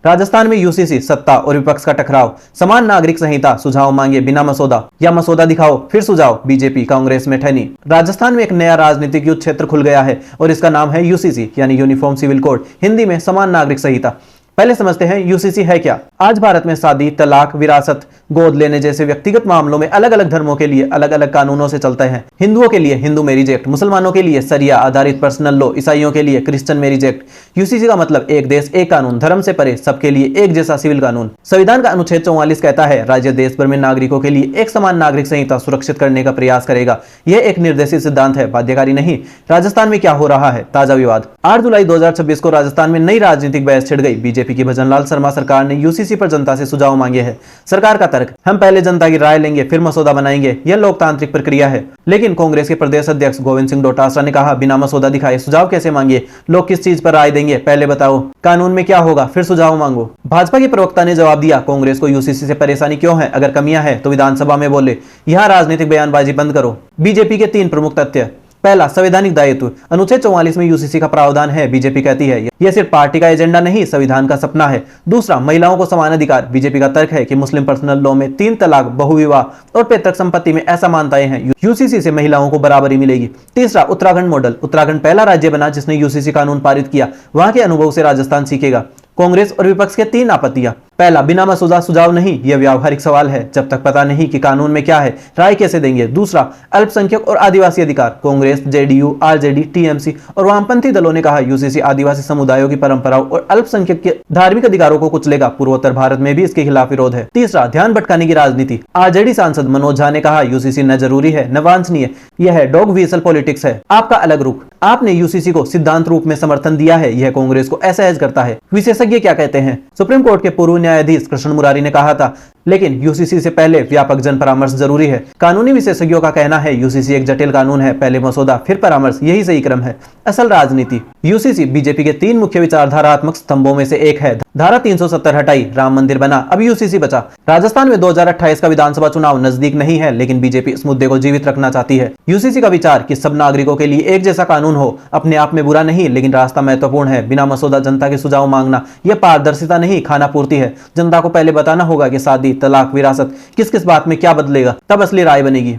राजस्थान में यूसीसी, सत्ता और विपक्ष का टकराव, समान नागरिक संहिता, सुझाव मांगे बिना मसौदा, या मसौदा दिखाओ फिर सुझाव, बीजेपी कांग्रेस में ठहरी। राजस्थान में एक नया राजनीतिक युद्ध क्षेत्र खुल गया है और इसका नाम है यूसीसी यानी यूनिफॉर्म सिविल कोड, हिंदी में समान नागरिक संहिता। पहले समझते हैं यूसीसी है क्या। आज भारत में शादी, तलाक, विरासत, गोद लेने जैसे व्यक्तिगत मामलों में अलग अलग धर्मों के लिए अलग अलग कानूनों से चलते हैं। हिंदुओं के लिए हिंदू मैरिज एक्ट, मुसलमानों के लिए सरिया आधारित पर्सनल लॉ, ईसाइयों के लिए क्रिश्चियन मैरिज एक्ट। यूसीसी का मतलब एक देश एक कानून, धर्म से परे सबके लिए एक जैसा सिविल कानून। संविधान का अनुच्छेद 44 कहता है राज्य देश भर में नागरिकों के लिए एक समान नागरिक संहिता सुरक्षित करने का प्रयास करेगा। यह एक निर्देशित सिद्धांत है, बाध्यकारी नहीं। राजस्थान में क्या हो रहा है? ताजा विवाद। 8 जुलाई 2026 को राजस्थान में नई राजनीतिक बहस छिड़ गई। बीजेपी की भजनलाल शर्मा सरकार ने यूसीसी पर जनता से सुझाव मांगे हैं। सरकार का तर्क, हम पहले जनता की राय लेंगे फिर मसौदा बनाएंगे, यह लोकतांत्रिक प्रक्रिया है। लेकिन कांग्रेस के प्रदेश अध्यक्ष गोविंद सिंह डोटासरा ने कहा बिना मसौदा दिखाए सुझाव कैसे मांगिए, लोग किस चीज पर राय देंगे पहले बताओ, कानून में क्या होगा फिर सुझाव मांगो। भाजपा के प्रवक्ता ने जवाब दिया कांग्रेस को यूसीसी से परेशानी क्यों है, अगर कमियां है तो विधानसभा में बोले, यहां राजनीतिक बयानबाजी बंद करो। बीजेपी के 3 प्रमुख तथ्य। पहला, संवैधानिक दायित्व। अनुच्छेद 44 में यूसीसी का प्रावधान है। बीजेपी कहती है यह सिर्फ पार्टी का एजेंडा नहीं, संविधान का सपना है। दूसरा, महिलाओं को समान अधिकार। बीजेपी का तर्क है कि मुस्लिम पर्सनल लॉ में 3 तलाक, बहुविवाह और पैतृक संपत्ति में ऐसा मान्यताएं हैं, यूसीसी से महिलाओं को बराबरी मिलेगी। तीसरा, उत्तराखंड मॉडल। उत्तराखंड पहला राज्य बना जिसने यूसीसी कानून पारित किया, वहां के अनुभव से राजस्थान सीखेगा। कांग्रेस और विपक्ष के 3 आपत्तियां। पहला, बिना मसौदा सुझाव नहीं, यह व्यावहारिक सवाल है, जब तक पता नहीं कि कानून में क्या है राय कैसे देंगे। दूसरा, अल्पसंख्यक और आदिवासी अधिकार। कांग्रेस, जेडीयू, आरजेडी, टीएमसी और वामपंथी दलों ने कहा यूसीसी आदिवासी समुदायों की परंपराओं और अल्पसंख्यक के धार्मिक अधिकारों को कुचलेगा। पूर्वोत्तर भारत में भी इसके खिलाफ विरोध है। तीसरा, ध्यान भटकाने की राजनीति। आरजेडी सांसद मनोज झा ने कहा यूसीसी न जरूरी है न वांछनीय, यह डॉग व्हिसल पॉलिटिक्स है। आपका अलग रुख। आपने यूसीसी को सिद्धांत रूप में समर्थन दिया है, यह कांग्रेस को असहज करता है। विशेषज्ञ क्या कहते हैं? सुप्रीम कोर्ट के पूर्व न्यायाधीश कृष्ण मुरारी ने कहा था लेकिन यूसीसी से पहले व्यापक जन परामर्श जरूरी है। कानूनी विशेषज्ञों का कहना है यूसीसी एक जटिल कानून है, पहले मसौदा फिर परामर्श, यही सही क्रम है। असल राजनीति। यूसीसी बीजेपी के 3 मुख्य विचारधारात्मक स्तंभों में से एक है। धारा 370 हटाई, राम मंदिर बना, अब यूसीसी बचा। राजस्थान में 2028 का विधानसभा चुनाव नजदीक नहीं है, लेकिन बीजेपी इस मुद्दे को जीवित रखना चाहती है। यूसीसी का विचार कि सब नागरिकों के लिए एक जैसा कानून हो अपने आप में बुरा नहीं, लेकिन रास्ता महत्वपूर्ण है। बिना मसौदा जनता के सुझाव मांगना यह पारदर्शिता नहीं, खाना पूर्ति है। जनता को पहले बताना होगा कि शादी, तलाक, विरासत किस किस बात में क्या बदलेगा, तब असली राय बनेगी।